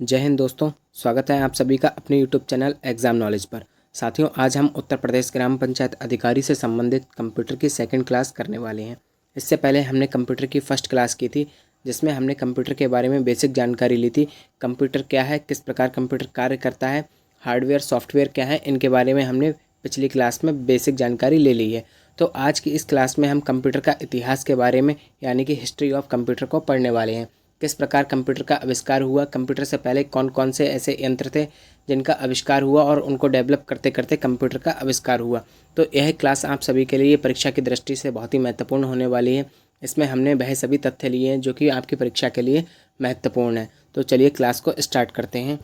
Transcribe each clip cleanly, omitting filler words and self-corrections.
जय हिंद दोस्तों। स्वागत है आप सभी का अपने YouTube चैनल एग्ज़ाम नॉलेज पर। साथियों, आज हम उत्तर प्रदेश ग्राम पंचायत अधिकारी से संबंधित कंप्यूटर की सेकंड क्लास करने वाले हैं। इससे पहले हमने कंप्यूटर की फर्स्ट क्लास की थी, जिसमें हमने कंप्यूटर के बारे में बेसिक जानकारी ली थी। कंप्यूटर क्या है, किस प्रकार कंप्यूटर कार्य करता है, हार्डवेयर सॉफ्टवेयर क्या है, इनके बारे में हमने पिछली क्लास में बेसिक जानकारी ले ली है। तो आज की इस क्लास में हम कंप्यूटर का इतिहास के बारे में यानी कि हिस्ट्री ऑफ कंप्यूटर को पढ़ने वाले हैं। किस प्रकार कंप्यूटर का आविष्कार हुआ, कंप्यूटर से पहले कौन कौन से ऐसे यंत्र थे जिनका आविष्कार हुआ और उनको डेवलप करते करते कंप्यूटर का आविष्कार हुआ। तो यह क्लास आप सभी के लिए परीक्षा की दृष्टि से बहुत ही महत्वपूर्ण होने वाली है। इसमें हमने वह सभी तथ्य लिए हैं जो कि आपकी परीक्षा के लिए महत्वपूर्ण है। तो चलिए क्लास को स्टार्ट करते हैं।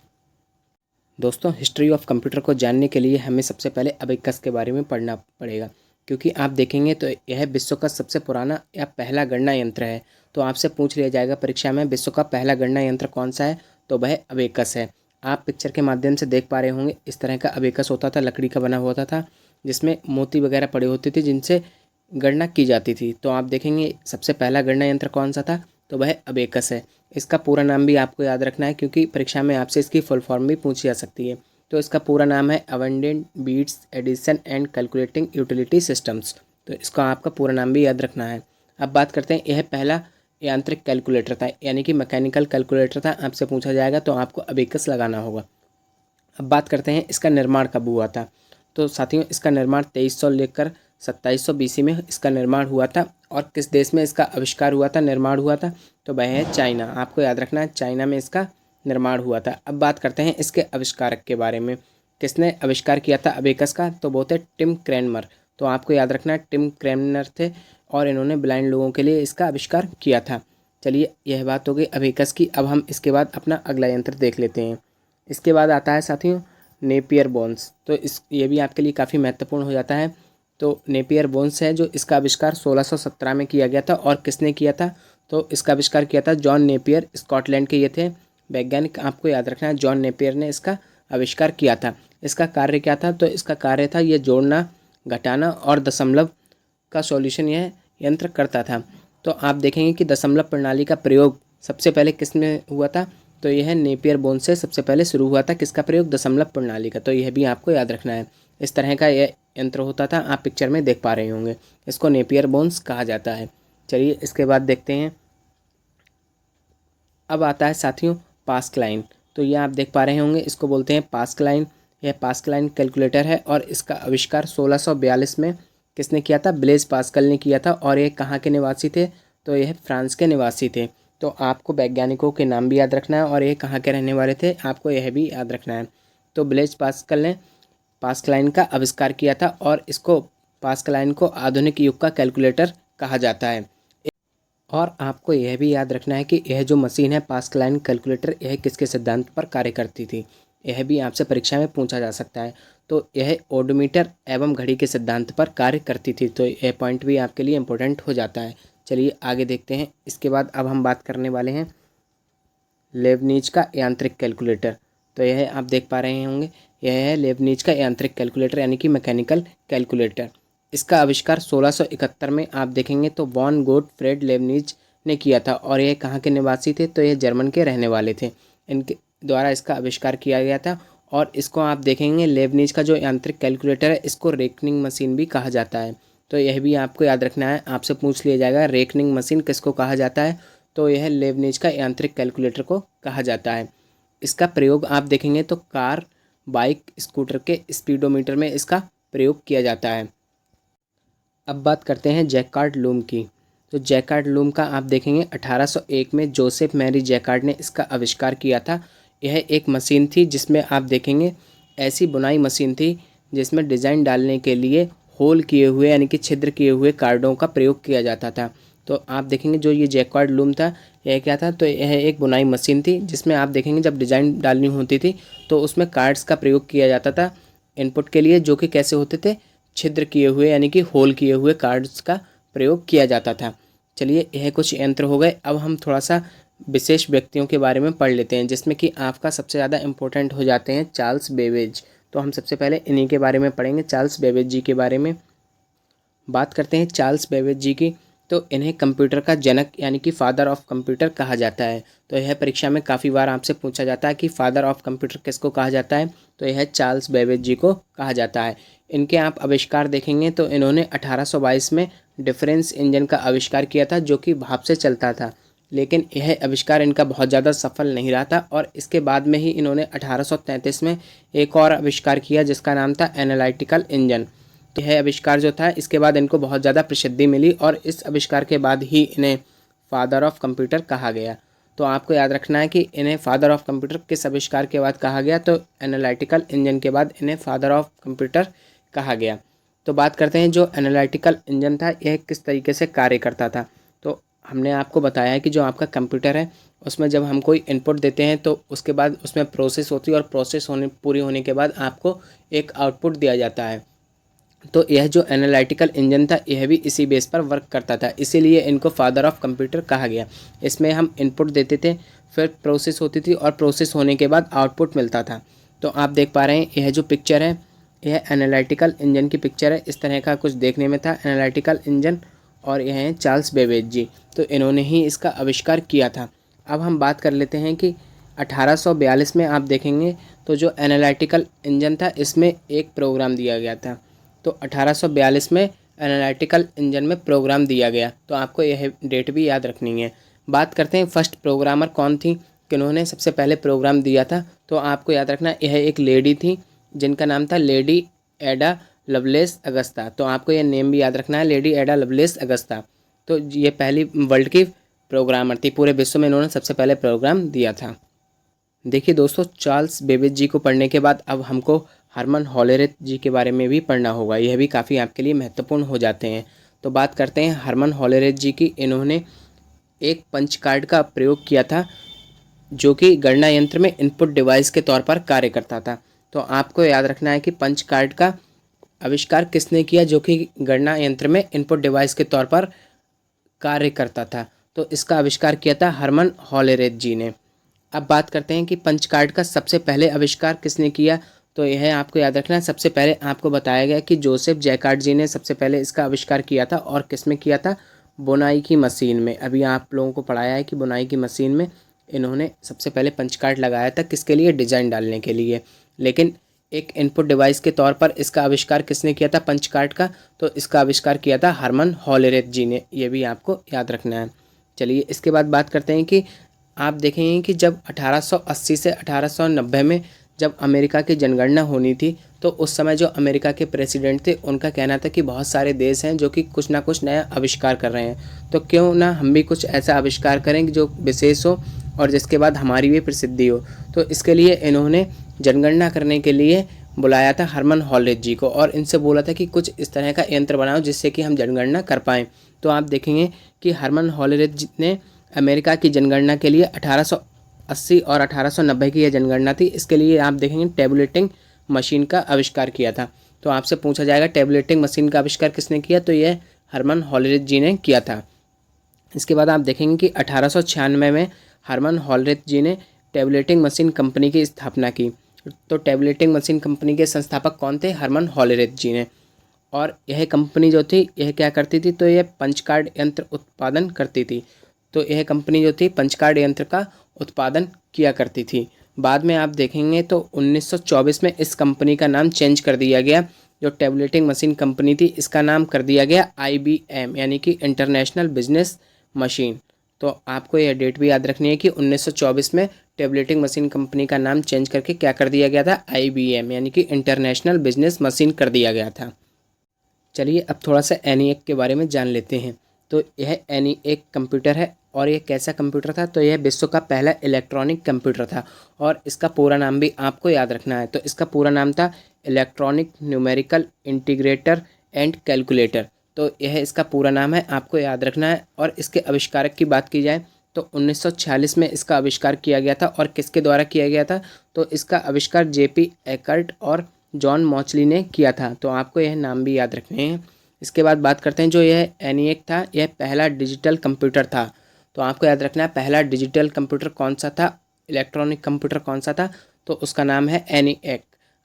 दोस्तों, हिस्ट्री ऑफ कंप्यूटर को जानने के लिए हमें सबसे पहले अबेकस के बारे में पढ़ना पड़ेगा, क्योंकि आप देखेंगे तो यह विश्व का सबसे पुराना या पहला गणना यंत्र है। तो आपसे पूछ लिया जाएगा परीक्षा में विश्व का पहला गणना यंत्र कौन सा है, तो वह अबेकस है। आप पिक्चर के माध्यम से देख पा रहे होंगे, इस तरह का अबेकस होता था, लकड़ी का बना होता था, जिसमें मोती वगैरह पड़े होते थे जिनसे गणना की जाती थी। तो आप देखेंगे सबसे पहला गणना यंत्र कौन सा था, तो वह अबेकस है। इसका पूरा नाम भी आपको याद रखना है, क्योंकि परीक्षा में आपसे इसकी फुल फॉर्म भी पूछी जा सकती है। तो इसका पूरा नाम है abundant beats addition and calculating utility systems. तो इसका आपका पूरा नाम भी याद रखना है। अब बात करते हैं, यह पहला यांत्रिक कैलकुलेटर था, यानी कि मैकेनिकल कैलकुलेटर था। आपसे पूछा जाएगा तो आपको अबेकस लगाना होगा। अब बात करते हैं इसका निर्माण कब हुआ था। तो साथियों, इसका निर्माण 2300 लेकर 2700 BC में इसका निर्माण हुआ था। और किस देश में इसका आविष्कार हुआ था, निर्माण हुआ था, तो वह है चाइना। आपको याद रखना है, चाइना में इसका निर्माण हुआ था। अब बात करते हैं इसके आविष्कारक के बारे में। किसने आविष्कार किया था अबेकस का, तो वो थे टिम क्रेमर। तो आपको याद रखना है, टिम क्रेमर थे और इन्होंने ब्लाइंड लोगों के लिए इसका आविष्कार किया था। चलिए, यह बात हो गई अबेकस की। अब हम इसके बाद अपना अगला यंत्र देख लेते हैं। इसके बाद आता है साथियों नेपियर बोन्स। तो ये भी आपके लिए काफ़ी महत्वपूर्ण हो जाता है। तो नेपियर बोन्स है, जो इसका आविष्कार 1617 में किया गया था। और किसने किया था, तो इसका आविष्कार किया था जॉन नेपियर, स्कॉटलैंड के ये थे वैज्ञानिक। आपको याद रखना है, जॉन नेपियर ने इसका आविष्कार किया था। इसका कार्य क्या था, तो इसका कार्य था ये जोड़ना, घटाना और दशमलव का सॉल्यूशन यह यंत्र करता था। तो आप देखेंगे कि दशमलव प्रणाली का प्रयोग सबसे पहले किसमें हुआ था, तो यह नेपियर बोन्स से सबसे पहले शुरू हुआ था। किसका प्रयोग, दशमलव प्रणाली का। तो यह भी आपको याद रखना है। इस तरह का यह यंत्र होता था, आप पिक्चर में देख पा रहे होंगे। इसको नेपियर बोन्स कहा जाता है। चलिए इसके बाद देखते हैं। अब आता है साथियों पास्कलाइन। तो ये आप देख पा रहे होंगे, इसको बोलते हैं पास्कलाइन। यह पास्कलाइन कैलकुलेटर है और इसका आविष्कार 1642 में किसने किया था, ब्लेज पास्कल ने किया था। और ये कहाँ के निवासी थे, तो यह फ्रांस के निवासी थे। तो आपको वैज्ञानिकों के नाम भी याद रखना है और ये कहाँ के रहने वाले थे, आपको यह भी याद रखना है। तो ब्लेज पास्कल ने पास्कलाइन का आविष्कार किया था और इसको पास्कलाइन को आधुनिक युग का कैलकुलेटर कहा जाता है। और आपको यह भी याद रखना है कि यह जो मशीन है पास्कलाइन कैलकुलेटर, यह किसके सिद्धांत पर कार्य करती थी, यह भी आपसे परीक्षा में पूछा जा सकता है। तो यह ओडोमीटर एवं घड़ी के सिद्धांत पर कार्य करती थी। तो यह पॉइंट भी आपके लिए इम्पोर्टेंट हो जाता है। चलिए आगे देखते हैं। इसके बाद अब हम बात करने वाले हैं लेबनीज का यांत्रिक कैलकुलेटर। तो यह आप देख पा रहे होंगे, यह है लेबनीज का यांत्रिक कैलकुलेटर, यानी कि मैकेनिकल कैलकुलेटर। इसका आविष्कार 1671 में आप देखेंगे तो वॉन गोटफ्रेड लेबनीज ने किया था। और यह कहाँ के निवासी थे, तो यह जर्मन के रहने वाले थे। इनके द्वारा इसका आविष्कार किया गया था। और इसको आप देखेंगे, लेबनीज का जो यांत्रिक कैलकुलेटर है, इसको रेकनिंग मशीन भी कहा जाता है। तो यह भी आपको याद रखना है, आपसे पूछ लिया जाएगा रेकनिंग मशीन किसको कहा जाता है, तो यह लेबनीज का यांत्रिक कैलकुलेटर को कहा जाता है। इसका प्रयोग आप देखेंगे तो कार, बाइक, स्कूटर के स्पीडोमीटर में इसका प्रयोग किया जाता है। अब बात करते हैं जैकार्ड लूम की। तो जैकार्ड लूम का आप देखेंगे 1801 में जोसेफ मैरी जैकार्ड ने इसका आविष्कार किया था। यह एक मशीन थी जिसमें आप देखेंगे ऐसी बुनाई मशीन थी जिसमें डिज़ाइन डालने के लिए होल किए हुए यानी कि छिद्र किए हुए कार्डों का प्रयोग किया जाता था। तो आप देखेंगे जो ये जैकार्ड लूम था, यह क्या था, तो यह एक बुनाई मशीन थी जिसमें आप देखेंगे जब डिज़ाइन डालनी होती थी तो उसमें कार्ड्स का प्रयोग किया जाता था इनपुट के लिए, जो कि कैसे होते थे, छिद्र किए हुए यानी कि होल किए हुए कार्ड्स का प्रयोग किया जाता था। चलिए यह कुछ यंत्र हो गए। अब हम थोड़ा सा विशेष व्यक्तियों के बारे में पढ़ लेते हैं, जिसमें कि आपका सबसे ज़्यादा इम्पोर्टेंट हो जाते हैं चार्ल्स बेबेज। तो हम सबसे पहले इन्हीं के बारे में पढ़ेंगे, चार्ल्स बेबेज जी के बारे में बात करते हैं। चार्ल्स बेबेज जी की, तो इन्हें कंप्यूटर का जनक यानी कि फादर ऑफ कंप्यूटर कहा जाता है। तो यह परीक्षा में काफ़ी बार आपसे पूछा जाता है कि फादर ऑफ कंप्यूटर किसको कहा जाता है, तो यह चार्ल्स बेबेज जी को कहा जाता है। इनके आप आविष्कार देखेंगे तो इन्होंने 1822 में डिफरेंस इंजन का आविष्कार किया था जो कि भाप से चलता था, लेकिन यह आविष्कार इनका बहुत ज़्यादा सफल नहीं रहा था और इसके बाद में ही इन्होंने 1833 में एक और आविष्कार किया जिसका नाम था एनालिटिकल इंजन। तो यह आविष्कार जो था इसके बाद इनको बहुत ज़्यादा प्रसिद्धि मिली और इस आविष्कार के बाद ही इन्हें फादर ऑफ कंप्यूटर कहा गया। तो आपको याद रखना है कि इन्हें फादर ऑफ कंप्यूटर किस आविष्कार के बाद कहा गया, तो एनालिटिकल इंजन के बाद इन्हें फादर ऑफ कंप्यूटर कहा गया। तो बात करते हैं जो एनालिटिकल इंजन था यह किस तरीके से कार्य करता था। तो हमने आपको बताया है कि जो आपका कंप्यूटर है उसमें जब हम कोई इनपुट देते हैं तो उसके बाद उसमें प्रोसेस होती है और प्रोसेस पूरी होने के बाद आपको एक आउटपुट दिया जाता है। तो यह जो एनालिटिकल इंजन था यह भी इसी बेस पर वर्क करता था, इसीलिए इनको फादर ऑफ कंप्यूटर कहा गया। इसमें हम इनपुट देते थे, फिर प्रोसेस होती थी और प्रोसेस होने के बाद आउटपुट मिलता था। तो आप देख पा रहे हैं यह जो पिक्चर है यह एनालिटिकल इंजन की पिक्चर है। इस तरह का कुछ देखने में था एनालिटिकल इंजन और यह हैं चार्ल्स बेबेज जी, तो इन्होंने ही इसका आविष्कार किया था। अब हम बात कर लेते हैं कि 1842 में आप देखेंगे तो जो एनालिटिकल इंजन था इसमें एक प्रोग्राम दिया गया था। तो 1842 में एनालिटिकल इंजन में प्रोग्राम दिया गया, तो आपको यह डेट भी याद रखनी है। बात करते हैं फर्स्ट प्रोग्रामर कौन थी, किन्होंने सबसे पहले प्रोग्राम दिया था। तो आपको याद रखना यह एक लेडी थी जिनका नाम था लेडी एडा लवलेस अगस्ता। तो आपको यह नेम भी याद रखना है, लेडी एडा लवलेस अगस्ता। तो ये पहली वर्ल्ड की प्रोग्रामर थी, पूरे विश्व में इन्होंने सबसे पहले प्रोग्राम दिया था। देखिए दोस्तों, चार्ल्स बेबेज जी को पढ़ने के बाद अब हमको हरमन हॉलेरेथ जी के बारे में भी पढ़ना होगा, यह भी काफ़ी आपके लिए महत्वपूर्ण हो जाते हैं। तो बात करते हैं हरमन हॉलेरेथ जी की। इन्होंने एक पंच कार्ड का प्रयोग किया था जो कि गणना यंत्र में इनपुट डिवाइस के तौर पर कार्य करता था। तो आपको याद रखना है कि पंच कार्ड का आविष्कार किसने किया जो कि गणना यंत्र में इनपुट डिवाइस के तौर पर कार्य करता था। तो इसका आविष्कार किया था हरमन हॉलेरेथ जी ने। अब बात करते हैं कि पंच कार्ड का सबसे पहले आविष्कार किसने किया। तो यह आपको याद रखना है, सबसे पहले आपको बताया गया कि जोसेफ जैकार्ड जी ने सबसे पहले इसका आविष्कार किया था और किसमें किया था, बुनाई की मशीन में। अभी आप लोगों को पढ़ाया है कि बुनाई की मशीन में इन्होंने सबसे पहले पंच कार्ड लगाया था, किसके लिए, डिज़ाइन डालने के लिए। लेकिन एक इनपुट डिवाइस के तौर पर इसका आविष्कार किसने किया था पंच कार्ड का, तो इसका आविष्कार किया था हरमन हॉलेरेथ जी ने, ये भी आपको याद रखना है। चलिए इसके बाद बात करते हैं कि आप देखेंगे कि जब 1880 से 1890 में जब अमेरिका की जनगणना होनी थी तो उस समय जो अमेरिका के प्रेसिडेंट थे उनका कहना था कि बहुत सारे देश हैं जो कि कुछ ना कुछ नया आविष्कार कर रहे हैं, तो क्यों ना हम भी कुछ ऐसा आविष्कार करें जो विशेष हो और जिसके बाद हमारी भी प्रसिद्धि हो। तो इसके लिए इन्होंने जनगणना करने के लिए बुलाया था हरमन हॉलेरेथ जी को और इनसे बोला था कि कुछ इस तरह का यंत्र बनाओ जिससे कि हम जनगणना कर पाएँ। तो आप देखेंगे कि हरमन हॉलेरेथ जी ने अमेरिका की जनगणना के लिए 1880 और 1890 की यह जनगणना थी, इसके लिए आप देखेंगे टेबुलेटिंग मशीन का आविष्कार किया था। तो आपसे पूछा जाएगा टेबुलेटिंग मशीन का आविष्कार किसने किया, तो यह हरमन हॉलेरेथ जी ने किया था। इसके बाद आप देखेंगे कि 1896 में हरमन हॉलेरेथ जी ने टेबुलेटिंग मशीन कंपनी की स्थापना की। तो टेबुलेटिंग मशीन कंपनी के संस्थापक कौन थे, हरमन हॉलेरेथ जी ने। और यह कंपनी जो थी यह क्या करती थी, तो यह पंच कार्ड यंत्र उत्पादन करती थी। तो यह कंपनी जो थी पंच कार्ड यंत्र का उत्पादन किया करती थी। बाद में आप देखेंगे तो 1924 में इस कंपनी का नाम चेंज कर दिया गया। जो टेबुलेटिंग मशीन कंपनी थी इसका नाम कर दिया गया IBM यानी कि इंटरनेशनल बिजनेस मशीन। तो आपको यह डेट भी याद रखनी है कि 1924 में टेबुलेटिंग मशीन कंपनी का नाम चेंज करके क्या कर दिया गया था, IBM यानी कि इंटरनेशनल बिजनेस मशीन कर दिया गया था। चलिए अब थोड़ा सा ENIAC के बारे में जान लेते हैं। तो यह ENIAC कंप्यूटर है और यह कैसा कंप्यूटर था, तो यह विश्व का पहला इलेक्ट्रॉनिक कंप्यूटर था और इसका पूरा नाम भी आपको याद रखना है। तो इसका पूरा नाम था electronic numerical integrator and calculator. तो यह इसका पूरा नाम है, आपको याद रखना है। और इसके आविष्कारक की बात की जाए तो 1946 में इसका आविष्कार किया गया था और किसके द्वारा किया गया था, तो इसका आविष्कार JP एकर्ट और जॉन मॉचली ने किया था। तो आपको यह नाम भी याद रखने हैं। इसके बाद बात करते हैं जो यह ENIAC था यह पहला डिजिटल कंप्यूटर था। तो आपको याद रखना है पहला डिजिटल कंप्यूटर कौन सा था, इलेक्ट्रॉनिक कंप्यूटर कौन सा था, तो उसका नाम है ENIAC।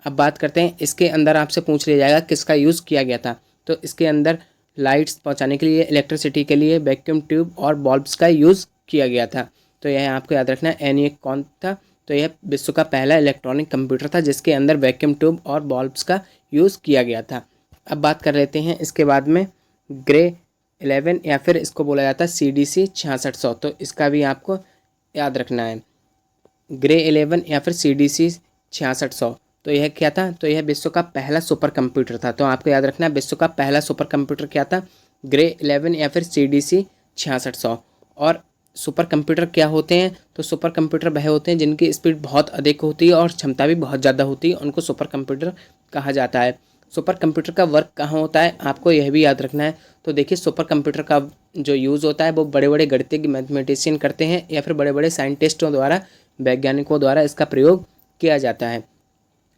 अब बात करते हैं इसके अंदर आपसे पूछ लिया जाएगा किसका यूज़ किया गया था। तो इसके अंदर लाइट्स पहुंचाने के लिए, इलेक्ट्रिसिटी के लिए वैक्यूम ट्यूब और बल्ब्स का यूज़ किया गया था। तो यह आपको याद रखना है। ENIAC कौन था? तो यह विश्व का पहला इलेक्ट्रॉनिक कंप्यूटर था जिसके अंदर वैक्यूम ट्यूब और बल्ब्स का यूज़ किया गया था। अब बात कर लेते हैं इसके बाद में ग्रे 11 या फिर इसको बोला जाता है CDC 6600। तो इसका भी आपको याद रखना है, ग्रे 11 या फिर CDC 6600। तो यह क्या था? तो यह विश्व का पहला सुपर कंप्यूटर था। तो आपको याद रखना है विश्व का पहला सुपर कंप्यूटर क्या था? ग्रे 11 या फिर CDC 6600। और सुपर कंप्यूटर क्या होते हैं? तो सुपर कंप्यूटर वह होते हैं जिनकी स्पीड बहुत अधिक होती है और क्षमता भी बहुत ज़्यादा होती है, उनको सुपर कंप्यूटर कहा जाता है। सुपर कंप्यूटर का वर्क कहाँ होता है, आपको यह भी याद रखना है। तो देखिए, सुपर कंप्यूटर का जो यूज़ होता है वो बड़े बड़े गणितज्ञ मैथमेटिशियन करते हैं या फिर बड़े बड़े साइंटिस्टों द्वारा, वैज्ञानिकों द्वारा इसका प्रयोग किया जाता है।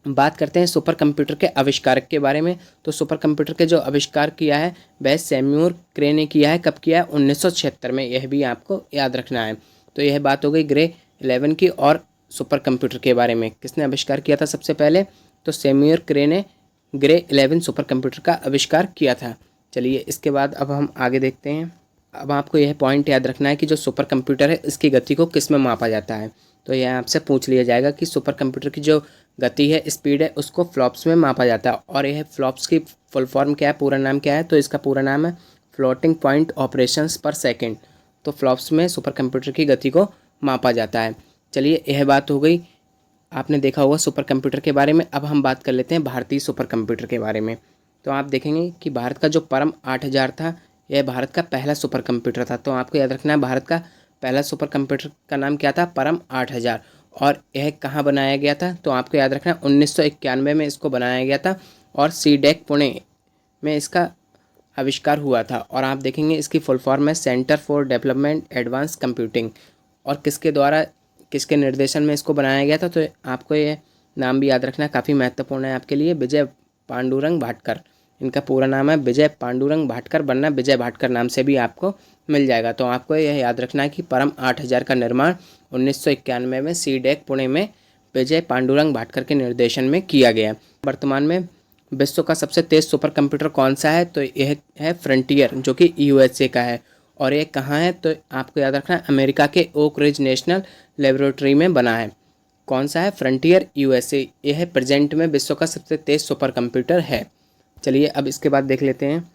बात करते हैं सुपर कंप्यूटर के आविष्कारक के बारे में। तो सुपर कंप्यूटर के जो आविष्कार किया है वह सैम्यूर क्रे ने किया है। कब किया है? 1976 में। यह भी आपको याद रखना है। तो यह बात हो गई ग्रे 11 की। और सुपर कंप्यूटर के बारे में किसने आविष्कार किया था सबसे पहले? तो सैम्यूर क्रे ने ग्रे 11 सुपर कंप्यूटर का आविष्कार किया था। चलिए, इसके बाद अब हम आगे देखते हैं। अब आपको यह पॉइंट याद रखना है कि जो सुपर कंप्यूटर है इसकी गति को किस में मापा जाता है। तो यह आपसे पूछ लिया जाएगा कि सुपर कंप्यूटर की जो गति है, स्पीड है, उसको फ्लॉप्स में मापा जाता है। और यह फ्लॉप्स की फुल फॉर्म क्या है, पूरा नाम क्या है? तो इसका पूरा नाम है फ्लोटिंग पॉइंट ऑपरेशंस पर सेकेंड। तो फ्लॉप्स में सुपर कंप्यूटर की गति को मापा जाता है। चलिए, यह बात हो गई, आपने देखा होगा सुपर कंप्यूटर के बारे में। अब हम बात कर लेते हैं भारतीय सुपर कंप्यूटर के बारे में। तो आप देखेंगे कि भारत का जो परम 8000 था, यह भारत का पहला सुपर कंप्यूटर था। तो आपको याद रखना है भारत का पहला सुपर कंप्यूटर का नाम क्या था? परम 8000। और यह कहाँ बनाया गया था? तो आपको याद रखना है 1991 में इसको बनाया गया था और CDEC पुणे में इसका आविष्कार हुआ था। और आप देखेंगे इसकी फुल फॉर्म है centre for development advance computing. और किसके द्वारा, किसके निर्देशन में इसको बनाया गया था? तो आपको ये नाम भी याद रखना काफ़ी महत्वपूर्ण है आपके लिए, विजय पांडुरंग भाटकर। इनका पूरा नाम है विजय पांडुरंग भाटकर, वरना विजय भाटकर नाम से भी आपको मिल जाएगा। तो आपको यह याद रखना है कि परम 8000 का निर्माण 1991 में CDEC पुणे में विजय पांडुरंग भाटकर के निर्देशन में किया गया। वर्तमान में विश्व का सबसे तेज़ सुपर कंप्यूटर कौन सा है? तो यह है फ्रंटियर, जो कि USA का है। और ये कहाँ है? तो आपको याद रखना है अमेरिका के ओक रिज नेशनल लेबोरेटरी में बना है। कौन सा है? Frontier, USA। यह है प्रेजेंट में विश्व का सबसे तेज़ सुपर कंप्यूटर है। चलिए, अब इसके बाद देख लेते हैं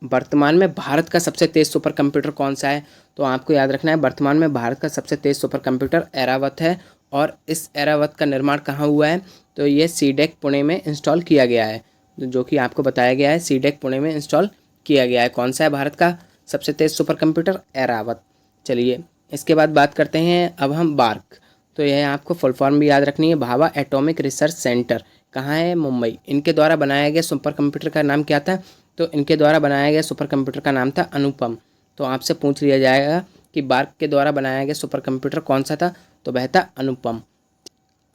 वर्तमान में भारत का सबसे तेज़ सुपर कंप्यूटर कौन सा है। तो आपको याद रखना है वर्तमान में भारत का सबसे तेज़ सुपर कंप्यूटर ऐरावत है। और इस ऐरावत का निर्माण कहाँ हुआ है? तो ये CDEC पुणे में इंस्टॉल किया गया है, जो कि आपको बताया गया है CDEC पुणे में इंस्टॉल किया गया है। कौन सा है भारत का सबसे तेज़ सुपर कंप्यूटर? ऐरावत। चलिए, इसके बाद बात करते हैं अब हम बार्क। तो यह आपको फुल फॉर्म भी याद रखनी है, भाभा एटॉमिक रिसर्च सेंटर। कहाँ है? मुंबई। इनके द्वारा बनाया गया सुपर कंप्यूटर का नाम क्या था? तो इनके द्वारा बनाया गया सुपर कंप्यूटर का नाम था अनुपम। तो आपसे पूछ लिया जाएगा कि बार्क के द्वारा बनाया गया सुपर कंप्यूटर कौन सा था? तो वह था अनुपम।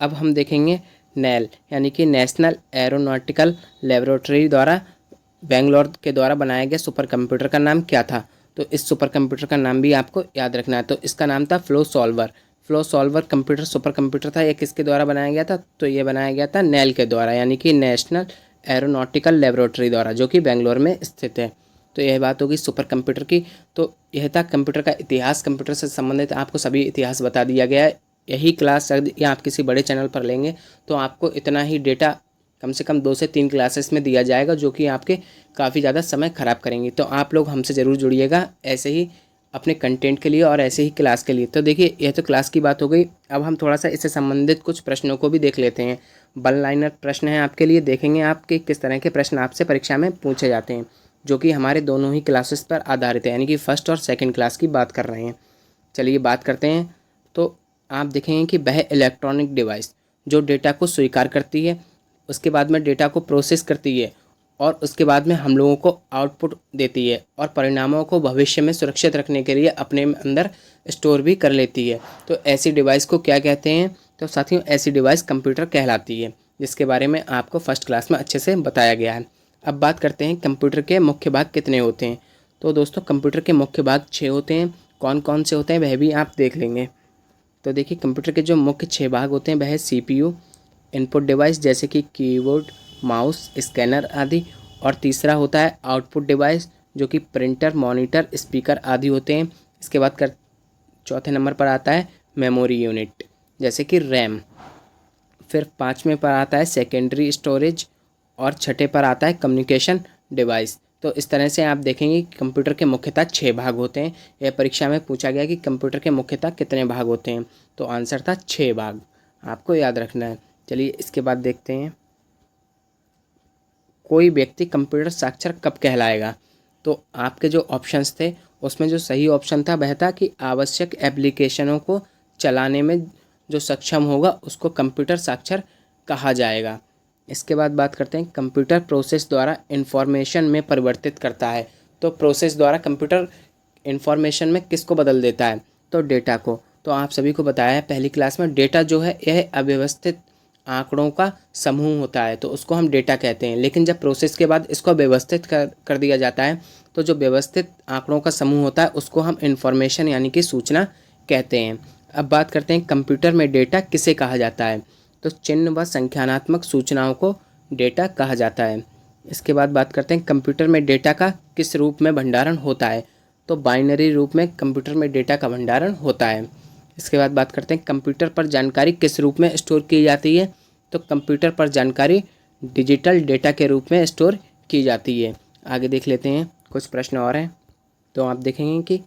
अब हम देखेंगे नेल, यानी कि नेशनल एरोनॉटिकल लेबोरेटरी द्वारा बेंगलोर के द्वारा बनाया गया सुपर कंप्यूटर का नाम क्या था? तो इस सुपर कंप्यूटर का नाम भी आपको याद रखना है। तो इसका नाम था flow solver. Flow solver computer super computer था। ये किसके द्वारा बनाया गया था? तो ये बनाया गया था नेल के द्वारा, यानी कि नेशनल एरोनॉटिकल लेबोरेटरी द्वारा, जो कि बेंगलोर में स्थित है। तो यह बात होगी सुपर कंप्यूटर की। तो यह था कंप्यूटर का इतिहास। कंप्यूटर से संबंधित आपको सभी इतिहास बता दिया गया है। यही क्लास या आप किसी बड़े चैनल पर लेंगे तो आपको इतना ही डेटा कम से कम 2 से 3 क्लासेस में दिया जाएगा, जो कि आपके काफ़ी ज़्यादा समय ख़राब करेंगे। तो आप लोग हमसे ज़रूर जुड़िएगा ऐसे ही अपने कंटेंट के लिए और ऐसे ही क्लास के लिए। तो देखिए, यह तो क्लास की बात हो गई। अब हम थोड़ा सा इससे संबंधित कुछ प्रश्नों को भी देख लेते हैं। वन लाइनर प्रश्न है आपके लिए, देखेंगे आपके किस तरह के प्रश्न आपसे परीक्षा में पूछे जाते हैं, जो कि हमारे दोनों ही क्लासेस पर आधारित है, यानी कि फर्स्ट और सेकंड क्लास की बात कर रहे हैं। चलिए बात करते हैं। तो आप देखेंगे कि वह इलेक्ट्रॉनिक डिवाइस जो डेटा को स्वीकार करती है, उसके बाद में डेटा को प्रोसेस करती है और उसके बाद में हम लोगों को आउटपुट देती है और परिणामों को भविष्य में सुरक्षित रखने के लिए अपने अंदर स्टोर भी कर लेती है। तो ऐसी डिवाइस को क्या कहते हैं? तो साथियों, ऐसी डिवाइस कंप्यूटर कहलाती है, जिसके बारे में आपको फर्स्ट क्लास में अच्छे से बताया गया है। अब बात करते हैं कंप्यूटर के मुख्य भाग कितने होते हैं। तो दोस्तों, कंप्यूटर के मुख्य भाग 6 होते हैं। कौन कौन से होते हैं वह भी आप देख लेंगे। तो देखिए, कंप्यूटर के जो मुख्य 6 भाग होते हैं वह है CPU, इनपुट डिवाइस जैसे कि कीबोर्ड, माउस, स्कैनर आदि, और तीसरा होता है आउटपुट डिवाइस, जो कि प्रिंटर, मॉनिटर, स्पीकर आदि होते हैं। इसके बाद चौथे नंबर पर आता है मेमोरी यूनिट, जैसे कि रैम। फिर पाँचवें पर आता है सेकेंडरी स्टोरेज और छठे पर आता है कम्युनिकेशन डिवाइस। तो इस तरह से आप देखेंगे कि कंप्यूटर के मुख्यतः 6 भाग होते हैं। यह परीक्षा में पूछा गया कि कंप्यूटर के मुख्यतः कितने भाग होते हैं, तो आंसर था 6 भाग, आपको याद रखना है। चलिए इसके बाद देखते हैं, कोई व्यक्ति कंप्यूटर साक्षर कब कहलाएगा। तो आपके जो ऑप्शंस थे उसमें जो सही ऑप्शन था वह था कि आवश्यक एप्लीकेशनों को चलाने में जो सक्षम होगा उसको कंप्यूटर साक्षर कहा जाएगा। इसके बाद बात करते हैं, कंप्यूटर प्रोसेस द्वारा इंफॉर्मेशन में परिवर्तित करता है। तो प्रोसेस द्वारा कंप्यूटर इंफॉर्मेशन में किसको बदल देता है, तो डेटा को। तो आप सभी को बताया है पहली क्लास में, डेटा जो है यह अव्यवस्थित आंकड़ों का समूह होता है, तो उसको हम डेटा कहते हैं। लेकिन जब प्रोसेस के बाद इसको व्यवस्थित कर दिया जाता है, तो जो व्यवस्थित आंकड़ों का समूह होता है उसको हम इंफॉर्मेशन यानी कि सूचना कहते हैं। अब बात करते हैं कंप्यूटर में डेटा किसे कहा जाता है। तो चिन्ह व संख्यात्मक सूचनाओं को डेटा कहा जाता है। इसके बाद बात करते हैं कंप्यूटर में डेटा का किस रूप में भंडारण होता है। तो बाइनरी रूप में कंप्यूटर में डेटा का भंडारण होता है। इसके बाद बात करते हैं कंप्यूटर पर जानकारी किस रूप में स्टोर की जाती है। तो कंप्यूटर पर जानकारी डिजिटल डेटा के रूप में स्टोर की जाती है। आगे देख लेते हैं, कुछ प्रश्न और हैं। तो आप देखेंगे कि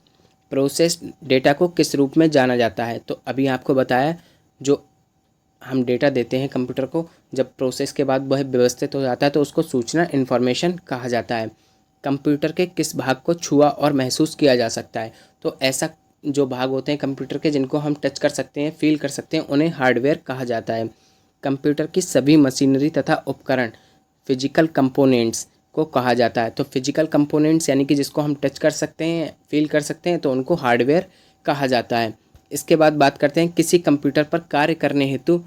प्रोसेस डेटा को किस रूप में जाना जाता है। तो अभी आपको बताया, जो हम डेटा देते हैं कंप्यूटर को, जब प्रोसेस के बाद वह व्यवस्थित हो जाता है तो उसको सूचना इन्फॉर्मेशन कहा जाता है। कंप्यूटर के किस भाग को छुआ और महसूस किया जा सकता है। तो ऐसा जो भाग होते हैं कंप्यूटर के जिनको हम टच कर सकते हैं, फील कर सकते हैं, उन्हें हार्डवेयर कहा जाता है। कंप्यूटर की सभी मशीनरी तथा उपकरण फिजिकल कंपोनेंट्स को कहा जाता है। तो फिजिकल कंपोनेंट्स यानी कि जिसको हम टच कर सकते हैं, फील कर सकते हैं, तो उनको हार्डवेयर कहा जाता है। इसके बाद बात करते हैं, किसी कंप्यूटर पर कार्य करने हेतु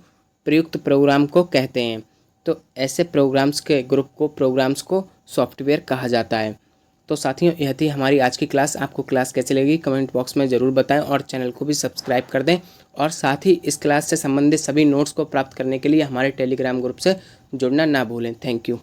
प्रयुक्त प्रोग्राम को कहते हैं। तो ऐसे प्रोग्राम्स के ग्रुप को, प्रोग्राम्स को सॉफ्टवेयर कहा जाता है। तो साथियों, यह थी हमारी आज की क्लास। आपको क्लास कैसी लगी कमेंट बॉक्स में ज़रूर बताएं और चैनल को भी सब्सक्राइब कर दें। और साथ ही इस क्लास से संबंधित सभी नोट्स को प्राप्त करने के लिए हमारे टेलीग्राम ग्रुप से जुड़ना ना भूलें। Thank you.